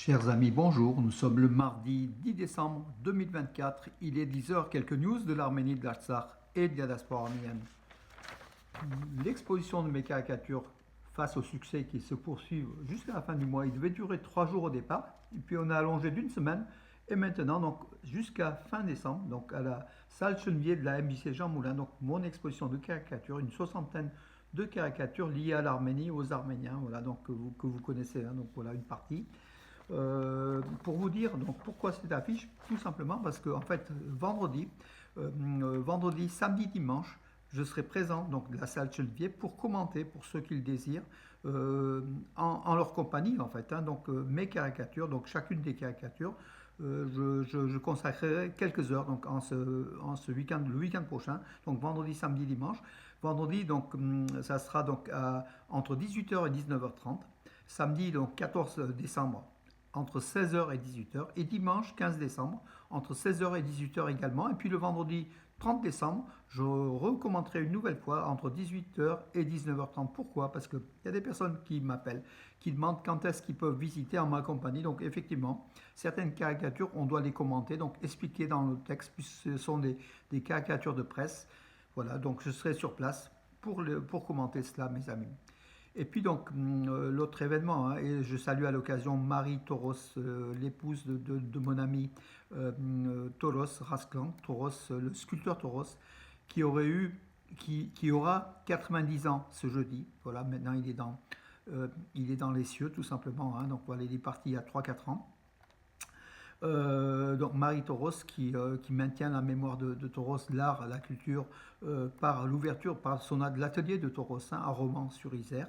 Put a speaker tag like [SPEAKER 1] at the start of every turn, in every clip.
[SPEAKER 1] Chers amis, bonjour. Nous sommes le mardi 10 décembre 2024. Il est 10 heures. Quelques news de l'Arménie, de l'Artsakh et de la diaspora arménienne. L'exposition de mes caricatures face au succès qui se poursuit jusqu'à la fin du mois, il devait durer 3 jours au départ. Et puis on a allongé d'une semaine. Et maintenant, donc jusqu'à fin décembre, donc à la salle Chenevier de la MJC Jean Moulin, donc mon exposition de caricatures, une soixantaine de caricatures liées à l'Arménie, aux Arméniens, voilà, donc que vous connaissez, hein, donc voilà une partie. Pour vous dire donc pourquoi cette affiche, tout simplement parce que en fait vendredi, samedi, dimanche, je serai présent donc de la salle Chenevier pour commenter pour ceux qui le désirent en leur compagnie en fait. Hein, donc mes caricatures, donc chacune des caricatures, je consacrerai quelques heures donc en ce week-end, le week-end prochain, donc vendredi, samedi, dimanche. Vendredi donc ça sera donc entre 18h et 19h30. Samedi donc 14 décembre entre 16h et 18h, et dimanche 15 décembre, entre 16h et 18h également, et puis le vendredi 30 décembre, je recommenterai une nouvelle fois entre 18h et 19h30. Pourquoi? Parce qu'il y a des personnes qui m'appellent, qui demandent quand est-ce qu'ils peuvent visiter en ma compagnie. Donc effectivement, certaines caricatures, on doit les commenter, donc expliquer dans le texte, puisque ce sont des caricatures de presse. Voilà, donc je serai sur place pour commenter cela, mes amis. Et puis donc l'autre événement, hein, et je salue à l'occasion Marie Toros, l'épouse de mon ami Toros Rasklan, Toros, le sculpteur Toros, qui aurait eu, qui aura 90 ans ce jeudi. Voilà, maintenant il est dans les cieux tout simplement. Hein, donc voilà, il est parti il y a 3-4 ans. Donc Marie Toros qui maintient la mémoire de Toros, l'art, la culture, par l'ouverture, par l'atelier de Toros, hein, à Romans-sur-Isère.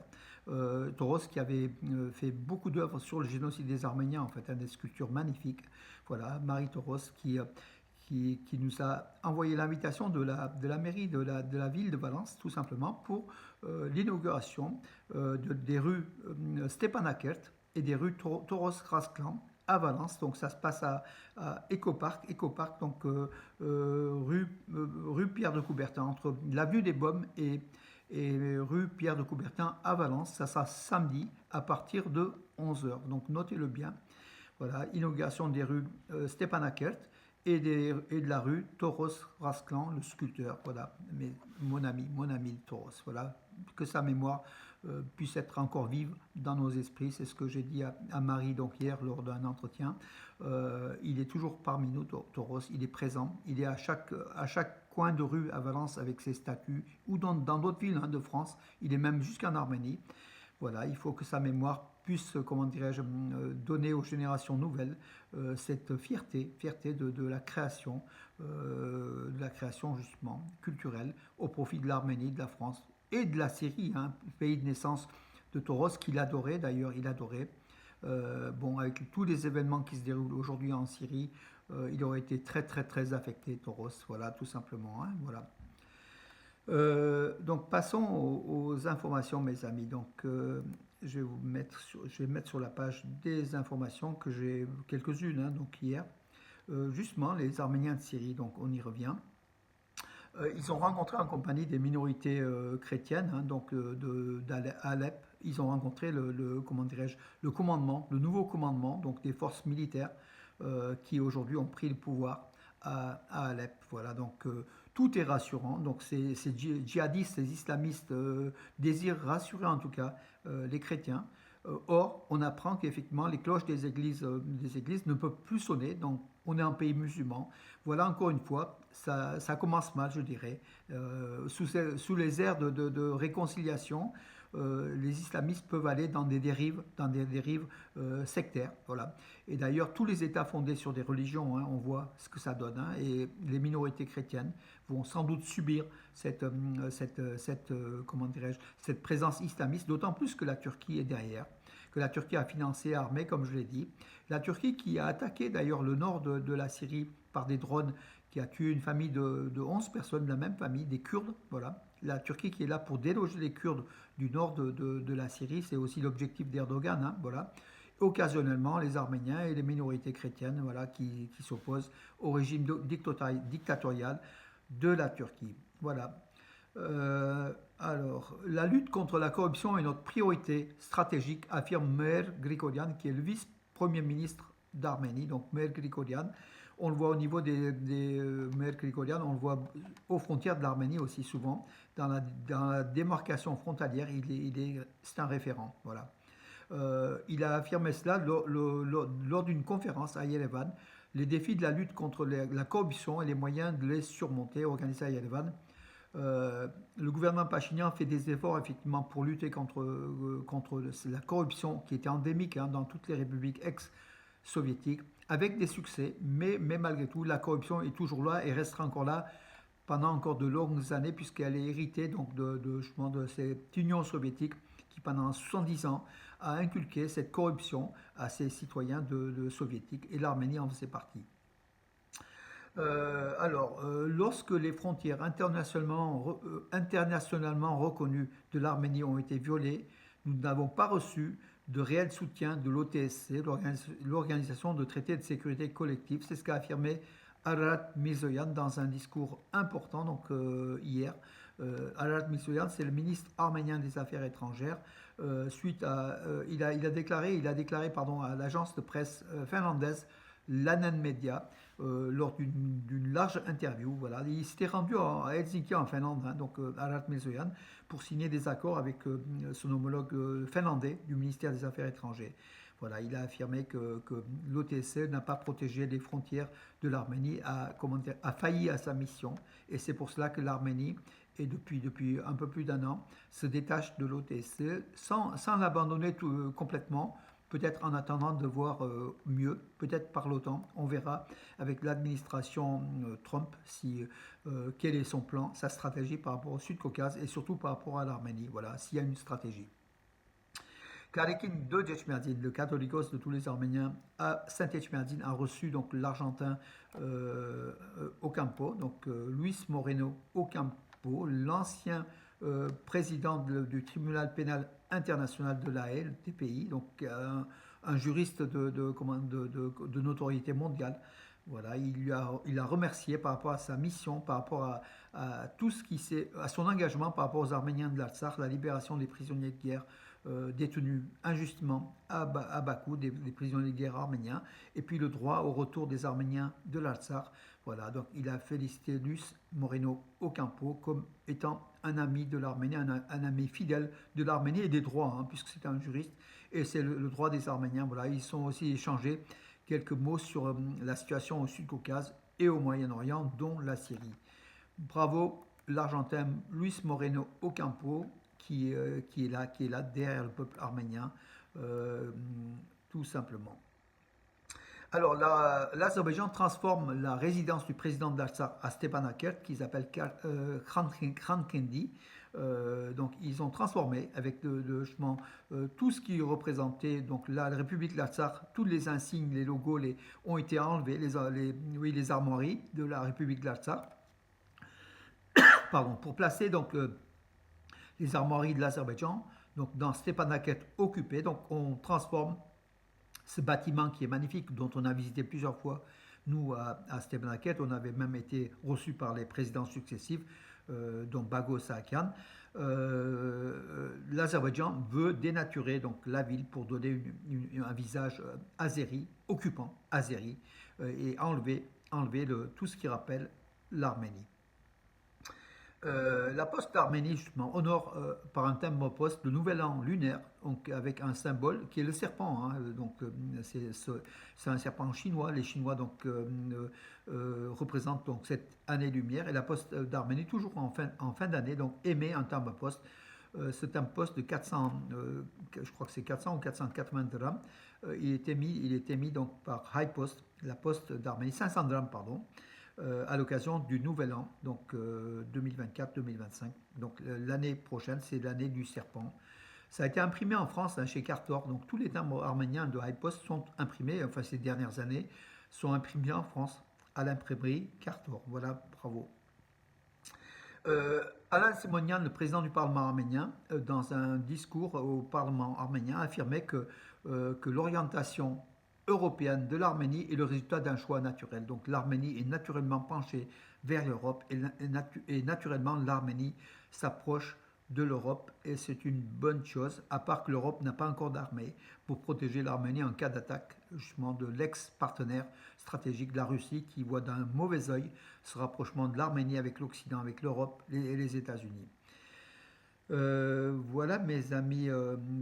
[SPEAKER 1] Toros qui avait fait beaucoup d'œuvres sur le génocide des Arméniens, en fait, hein, des sculptures magnifiques. Voilà, Marie Toros qui nous a envoyé l'invitation de la mairie de la ville de Valence, tout simplement, pour l'inauguration des rues Stepanakert et des rues Toros-Rasklan à Valence. Donc ça se passe à Ecopark, donc rue Pierre de Coubertin, entre l'avenue des Baumes et rue Pierre de Coubertin à Valence. Ça sera samedi à partir de 11h. Donc notez-le bien. Voilà, inauguration des rues Stepanakert et de la rue Toros Rasklan, le sculpteur. Voilà, mais mon ami Toros. Voilà, que sa mémoire puisse être encore vive dans nos esprits. C'est ce que j'ai dit à Marie donc hier lors d'un entretien. Il est toujours parmi nous, Toros. Il est présent. Il est à chaque coin de rue à Valence avec ses statues ou dans d'autres villes, hein, de France. Il est même jusqu'en Arménie. Voilà, il faut que sa mémoire puisse, comment dirais-je, donner aux générations nouvelles cette fierté de la création justement culturelle au profit de l'Arménie, de la France et de la Syrie, hein, pays de naissance de Toros qu'il adorait d'ailleurs, il adorait. Bon, avec tous les événements qui se déroulent aujourd'hui en Syrie, il aurait été très très très affecté, Toros, voilà, tout simplement, hein, voilà. Donc passons aux informations, mes amis. Donc je vais mettre sur la page des informations que j'ai quelques-unes, hein, donc hier. Justement, les Arméniens de Syrie, donc on y revient. Ils ont rencontré en compagnie des minorités chrétiennes, hein, donc d'Alep. Ils ont rencontré comment dirais-je, le nouveau commandement, donc des forces militaires qui aujourd'hui ont pris le pouvoir à Alep. Voilà, donc tout est rassurant. Donc ces djihadistes, ces islamistes désirent rassurer en tout cas les chrétiens. Or, on apprend qu'effectivement les cloches des églises ne peuvent plus sonner. Donc, on est un pays musulman. Voilà, encore une fois, ça commence mal, je dirais. Sous les airs de réconciliation, les islamistes peuvent aller dans des dérives, sectaires. Voilà. Et d'ailleurs, tous les États fondés sur des religions, hein, on voit ce que ça donne. Hein, et les minorités chrétiennes vont sans doute subir comment dirais-je, cette présence islamiste, d'autant plus que la Turquie est derrière, que la Turquie a financé, armé, comme je l'ai dit. La Turquie qui a attaqué d'ailleurs le nord de la Syrie par des drones, qui a tué une famille de 11 personnes de la même famille, des Kurdes. Voilà. La Turquie qui est là pour déloger les Kurdes du nord de la Syrie, c'est aussi l'objectif d'Erdogan. Hein, voilà. Occasionnellement, les Arméniens et les minorités chrétiennes, voilà, qui s'opposent au régime dictatorial de la Turquie. Voilà. Alors, la lutte contre la corruption est notre priorité stratégique, affirme Meir Grigorian, qui est le vice-président Premier ministre d'Arménie, donc Meir Grigoryan. On le voit au niveau des Meir Grigoryan, on le voit aux frontières de l'Arménie aussi souvent. Dans la démarcation frontalière, c'est un référent. Voilà. Il a affirmé cela lors d'une conférence à Yerevan. Les défis de la lutte contre la corruption et les moyens de les surmonter, organisés à Yerevan. Le gouvernement Pachinian fait des efforts effectivement pour lutter contre la corruption qui était endémique dans toutes les républiques ex-soviétiques, avec des succès, mais malgré tout, la corruption est toujours là et restera encore là pendant encore de longues années, puisqu'elle est héritée donc de cette Union soviétique qui, pendant 70 ans, a inculqué cette corruption à ses citoyens de soviétiques, et l'Arménie en faisait partie. Lorsque les frontières internationalement reconnues de l'Arménie ont été violées, nous n'avons pas reçu de réel soutien de l'OTSC, l'Organisation de traité de sécurité collective. C'est ce qu'a affirmé Ararat Mirzoyan dans un discours important hier. Ararat Mirzoyan, c'est le ministre arménien des Affaires étrangères. Il a déclaré à l'agence de presse finlandaise l'Anen Media lors d'une large interview. Voilà. Il s'était rendu à Helsinki en Finlande, Ararat Mirzoyan, pour signer des accords avec son homologue finlandais du ministère des Affaires étrangères. Voilà, il a affirmé que l'OTSE n'a pas protégé les frontières de l'Arménie, a failli à sa mission, et c'est pour cela que l'Arménie, et depuis un peu plus d'un an, se détache de l'OTSE sans l'abandonner complètement, peut-être en attendant de voir mieux, peut-être par l'OTAN. On verra avec l'administration Trump quel est son plan, sa stratégie par rapport au Sud-Caucase et surtout par rapport à l'Arménie. Voilà, s'il y a une stratégie. Karekin de Etchmiadzin, le catholicos de tous les Arméniens, à Saint-Etchmiadzin, a reçu donc l'Argentin Ocampo, Luis Moreno Ocampo, l'ancien président du tribunal pénal international de La Haye, TPI, donc un juriste de notoriété mondiale. Voilà, il a remercié par rapport à sa mission, par rapport à tout ce à son engagement par rapport aux Arméniens de l'Artsakh, la libération des prisonniers de guerre détenus injustement à Bakou, des prisonniers de guerre arméniens, et puis le droit au retour des Arméniens de l'Artsakh. Voilà, donc il a félicité Luis Moreno Ocampo comme étant un ami de l'Arménie, un ami fidèle de l'Arménie et des droits, puisque c'est un juriste, et c'est le droit des Arméniens. Voilà, ils sont aussi échangés quelques mots sur la situation au Sud-Caucase et au Moyen-Orient, dont la Syrie. Bravo l'Argentin Luis Moreno Ocampo, qui est là derrière le peuple arménien, tout simplement. Alors, l'Azerbaïdjan transforme la résidence du président d'Artsakh à Stepanakert, qui s'appelle Khankendi. Donc, ils ont transformé avec tout ce qui représentait donc la République d'Artsakh, tous les insignes, les logos ont été enlevés, les armoiries de la République d'Artsakh, pour placer donc les armoiries de l'Azerbaïdjan dans Stepanakert occupé. Donc, on transforme ce bâtiment qui est magnifique, dont on a visité plusieurs fois, nous, à Stepanakert. On avait même été reçus par les présidents successifs, dont Bago Saakyan. L'Azerbaïdjan veut dénaturer la ville pour donner un visage azéri, occupant azéri, et enlever tout ce qui rappelle l'Arménie. La poste d'Arménie, justement, honore par un timbre-poste le nouvel an lunaire, donc avec un symbole qui est le serpent. C'est un serpent chinois. Les Chinois représentent cette année-lumière. Et la poste d'Arménie, toujours en fin d'année, émet un timbre-poste. Ce timbre-poste de 400, je crois que c'est 400 ou 480 drams. Il est émis donc par High Post, la poste d'Arménie, 500 drams, pardon. À l'occasion du Nouvel An, 2024-2025. Donc l'année prochaine, c'est l'année du serpent. Ça a été imprimé en France chez Cartor. Donc tous les timbres arméniens de High Post sont imprimés, ces dernières années, sont imprimés en France à l'imprimerie Cartor. Voilà, bravo. Alain Simonian, le président du Parlement arménien, dans un discours au Parlement arménien, affirmait que l'orientation européenne de l'Arménie est le résultat d'un choix naturel. Donc l'Arménie est naturellement penchée vers l'Europe et naturellement l'Arménie s'approche de l'Europe et c'est une bonne chose, à part que l'Europe n'a pas encore d'armée pour protéger l'Arménie en cas d'attaque justement de l'ex-partenaire stratégique de la Russie qui voit d'un mauvais œil ce rapprochement de l'Arménie avec l'Occident, avec l'Europe et les États-Unis. Voilà mes amis,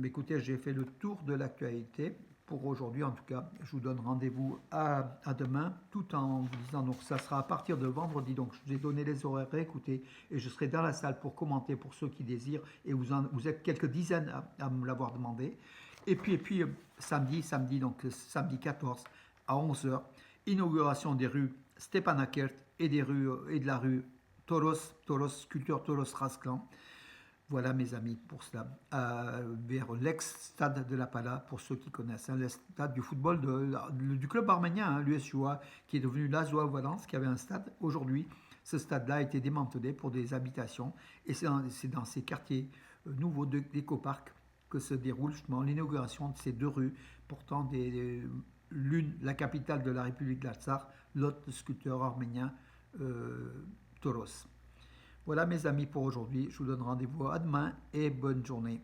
[SPEAKER 1] écoutez, j'ai fait le tour de l'actualité pour aujourd'hui en tout cas. Je vous donne rendez-vous à demain tout en vous disant, donc ça sera à partir de vendredi, donc je vous ai donné les horaires, écoutez, et je serai dans la salle pour commenter pour ceux qui désirent, et vous êtes quelques dizaines à me l'avoir demandé. Et puis samedi, donc samedi 14 à 11 heures, inauguration des rues Stepanakert et et de la rue sculpteur Toros Rasklan. Voilà mes amis pour cela, vers l'ex-stade de la Pala, pour ceux qui connaissent, hein, le stade du football du club arménien, hein, l'USUA, qui est devenu l'Azua Valence, qui avait un stade. Aujourd'hui, ce stade-là a été démantelé pour des habitations, et c'est dans ces quartiers nouveaux d'éco-parcs que se déroule justement l'inauguration de ces deux rues portant l'une la capitale de la République de l'Artsakh, l'autre le sculpteur arménien Toros. Voilà mes amis pour aujourd'hui, je vous donne rendez-vous à demain et bonne journée.